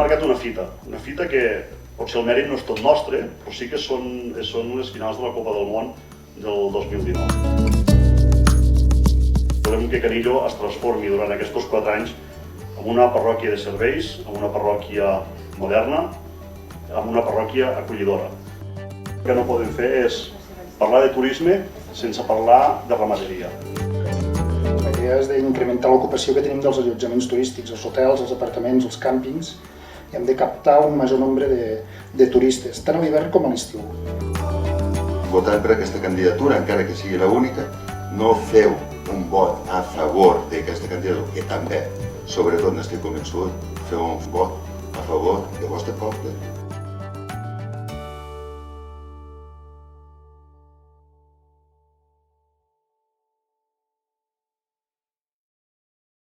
marcat una fita que potser el mèrit no és tot nostre, però sí que són les finals de la Copa del Món del 2019. Volem que Canillo es transformi durant aquests 4 anys en una parròquia de serveis, en una parròquia moderna, en una parròquia acollidora. El que no podem fer és parlar de turisme sense parlar de ramaderia. La idea és d'incrementar l'ocupació que tenim dels allotjaments turístics, els hotels, els apartaments, els càmpings, i hem de captar un major nombre de turistes, tant a l'hivern com a l'estiu. Votant per aquesta candidatura, encara que sigui l'única, no feu un vot a favor d'aquesta candidatura, que també, sobretot n'estic convençut, feu un vot a favor del vostre poble.